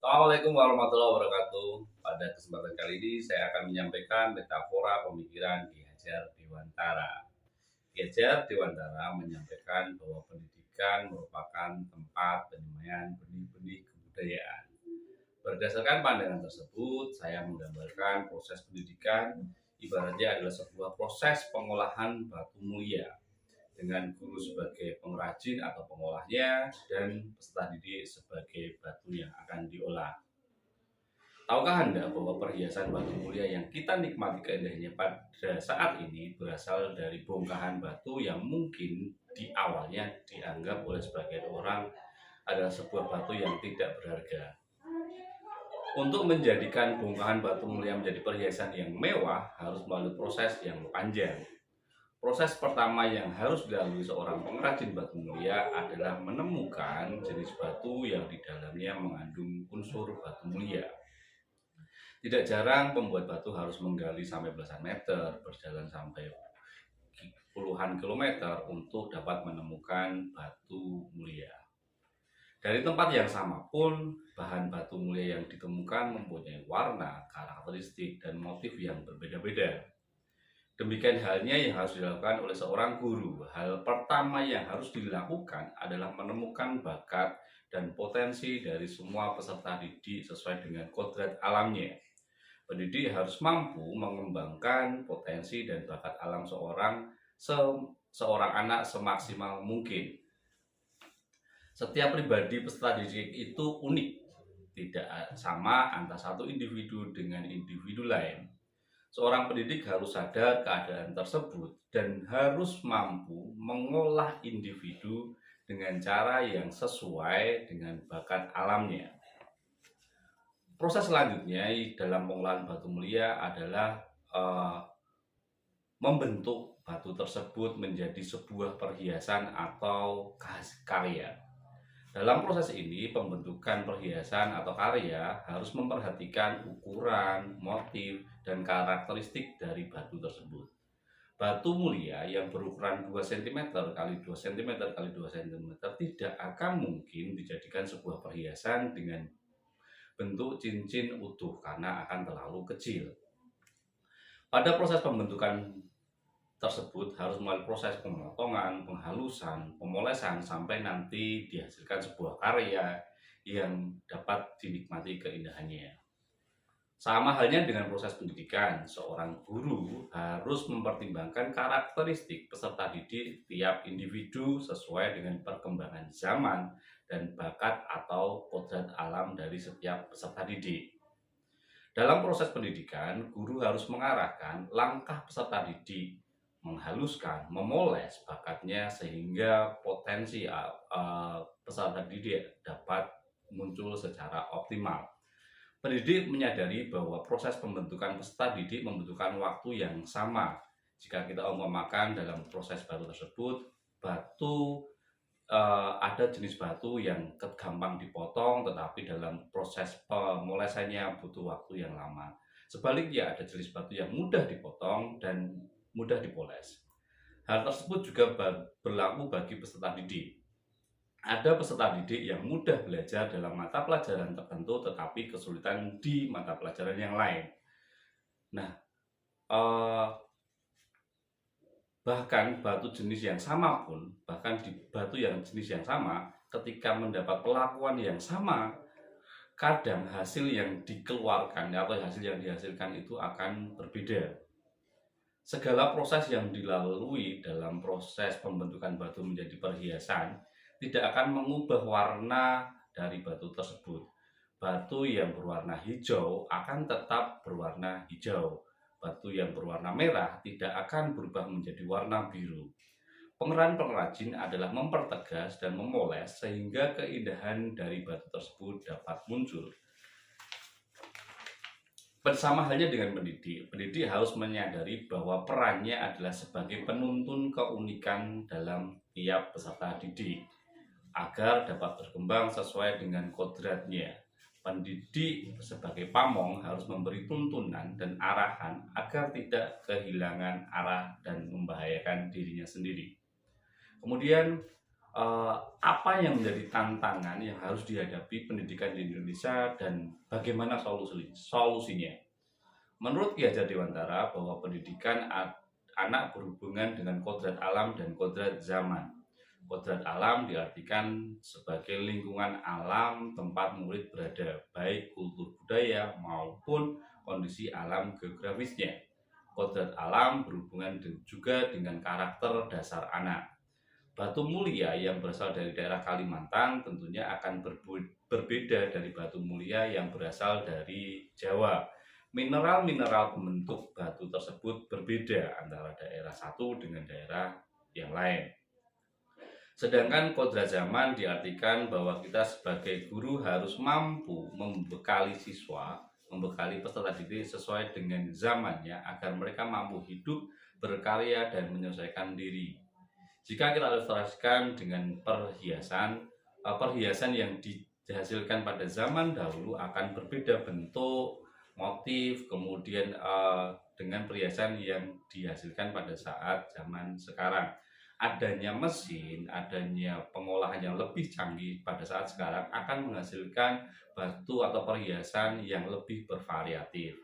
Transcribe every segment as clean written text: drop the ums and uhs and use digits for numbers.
Assalamualaikum warahmatullahi wabarakatuh. Pada kesempatan kali ini saya akan menyampaikan metafora pemikiran Ki Hajar Dewantara. Ki Hajar Dewantara menyampaikan bahwa pendidikan merupakan tempat penyemaian benih-benih kebudayaan. Berdasarkan pandangan tersebut, saya menggambarkan proses pendidikan ibaratnya adalah sebuah proses pengolahan batu mulia dengan guru sebagai pengrajin atau pengolahnya dan peserta didik sebagai batu yang akan diolah. Tahukah Anda bahwa perhiasan batu mulia yang kita nikmati keindahannya pada saat ini berasal dari bongkahan batu yang mungkin di awalnya dianggap oleh sebagian orang adalah sebuah batu yang tidak berharga. Untuk menjadikan bongkahan batu mulia menjadi perhiasan yang mewah harus melalui proses yang panjang. Proses pertama yang harus dilalui seorang pengrajin batu mulia adalah menemukan jenis batu yang di dalamnya mengandung unsur batu mulia. Tidak jarang pembuat batu harus menggali sampai belasan meter, berjalan sampai puluhan kilometer untuk dapat menemukan batu mulia. Dari tempat yang sama pun, bahan batu mulia yang ditemukan mempunyai warna, karakteristik, dan motif yang berbeda-beda. Demikian halnya yang harus dilakukan oleh seorang guru. Hal pertama yang harus dilakukan adalah menemukan bakat dan potensi dari semua peserta didik sesuai dengan kodrat alamnya. Pendidik harus mampu mengembangkan potensi dan bakat alam seorang anak semaksimal mungkin. Setiap pribadi peserta didik itu unik, tidak sama antara satu individu dengan individu lain. Seorang pendidik harus sadar keadaan tersebut dan harus mampu mengolah individu dengan cara yang sesuai dengan bakat alamnya. Proses selanjutnya dalam pengolahan batu mulia adalah membentuk batu tersebut menjadi sebuah perhiasan atau karya. Dalam proses ini, pembentukan perhiasan atau karya harus memperhatikan ukuran, motif, dan karakteristik dari batu tersebut. Batu mulia yang berukuran 2 cm x 2 cm x 2 cm tidak akan mungkin dijadikan sebuah perhiasan dengan bentuk cincin utuh karena akan terlalu kecil. Pada proses pembentukan tersebut harus melalui proses pemotongan, penghalusan, pemolesan sampai nanti dihasilkan sebuah karya yang dapat dinikmati keindahannya. Sama halnya dengan proses pendidikan, seorang guru harus mempertimbangkan karakteristik peserta didik tiap individu sesuai dengan perkembangan zaman dan bakat atau kodrat alam dari setiap peserta didik. Dalam proses pendidikan, guru harus mengarahkan langkah peserta didik, menghaluskan, memoles bakatnya sehingga potensi peserta didik dapat muncul secara optimal. Pendidik menyadari bahwa proses pembentukan peserta didik membutuhkan waktu yang sama. Jika kita umpamakan dalam proses batu tersebut, ada jenis batu yang gampang dipotong, tetapi dalam proses pemolesannya butuh waktu yang lama. Sebaliknya, ada jenis batu yang mudah dipotong dan mudah dipoles. Hal tersebut juga berlaku bagi peserta didik. Ada peserta didik yang mudah belajar dalam mata pelajaran tertentu tetapi kesulitan di mata pelajaran yang lain. Nah, bahkan batu jenis yang sama pun, bahkan di batu yang jenis yang sama, ketika mendapat perlakuan yang sama, kadang hasil yang dikeluarkan atau hasil yang dihasilkan itu akan berbeda. Segala proses yang dilalui dalam proses pembentukan batu menjadi perhiasan tidak akan mengubah warna dari batu tersebut. Batu yang berwarna hijau akan tetap berwarna hijau. Batu yang berwarna merah tidak akan berubah menjadi warna biru. Pemeran pengrajin adalah mempertegas dan memoles sehingga keindahan dari batu tersebut dapat muncul. Bersama halnya dengan pendidik, pendidik harus menyadari bahwa perannya adalah sebagai penuntun keunikan dalam tiap peserta didik agar dapat berkembang sesuai dengan kodratnya. Pendidik sebagai pamong harus memberi tuntunan dan arahan agar tidak kehilangan arah dan membahayakan dirinya sendiri. Kemudian apa yang menjadi tantangan yang harus dihadapi pendidikan di Indonesia dan bagaimana solusinya. Menurut Ki Hajar Dewantara bahwa pendidikan anak berhubungan dengan kodrat alam dan kodrat zaman. Kodrat alam diartikan sebagai lingkungan alam tempat murid berada, baik kultur budaya maupun kondisi alam geografisnya. Kodrat alam berhubungan juga dengan karakter dasar anak. Batu mulia yang berasal dari daerah Kalimantan tentunya akan berbeda dari batu mulia yang berasal dari Jawa. Mineral-mineral pembentuk batu tersebut berbeda antara daerah satu dengan daerah yang lain. Sedangkan kodrat zaman diartikan bahwa kita sebagai guru harus mampu membekali siswa, membekali peserta didik sesuai dengan zamannya agar mereka mampu hidup, berkarya, dan menyelesaikan diri. Jika kita ilustrasikan dengan perhiasan yang dihasilkan pada zaman dahulu akan berbeda bentuk, motif, kemudian dengan perhiasan yang dihasilkan pada saat zaman sekarang. Adanya mesin, adanya pengolahan yang lebih canggih pada saat sekarang akan menghasilkan batu atau perhiasan yang lebih bervariatif.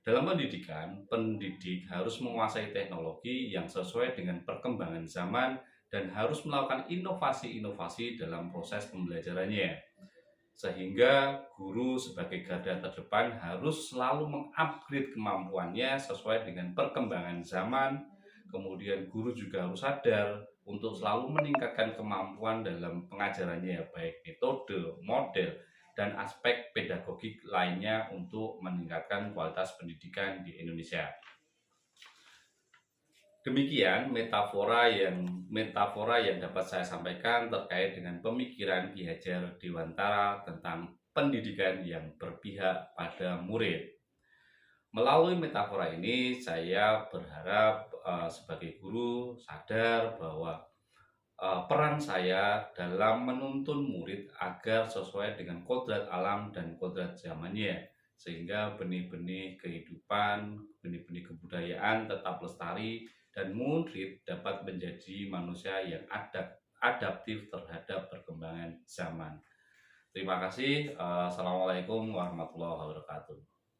Dalam pendidikan, pendidik harus menguasai teknologi yang sesuai dengan perkembangan zaman dan harus melakukan inovasi-inovasi dalam proses pembelajarannya. Sehingga guru sebagai garda terdepan harus selalu mengupgrade kemampuannya sesuai dengan perkembangan zaman. Kemudian guru juga harus sadar untuk selalu meningkatkan kemampuan dalam pengajarannya, baik metode, model, dan aspek pedagogik lainnya untuk meningkatkan kualitas pendidikan di Indonesia. Demikian metafora yang dapat saya sampaikan terkait dengan pemikiran Ki Hajar Dewantara tentang pendidikan yang berpihak pada murid. Melalui metafora ini saya berharap sebagai guru sadar bahwa peran saya dalam menuntun murid agar sesuai dengan kodrat alam dan kodrat zamannya, sehingga benih-benih kehidupan, benih-benih kebudayaan tetap lestari dan murid dapat menjadi manusia yang adaptif terhadap perkembangan zaman. Terima kasih. Assalamualaikum warahmatullahi wabarakatuh.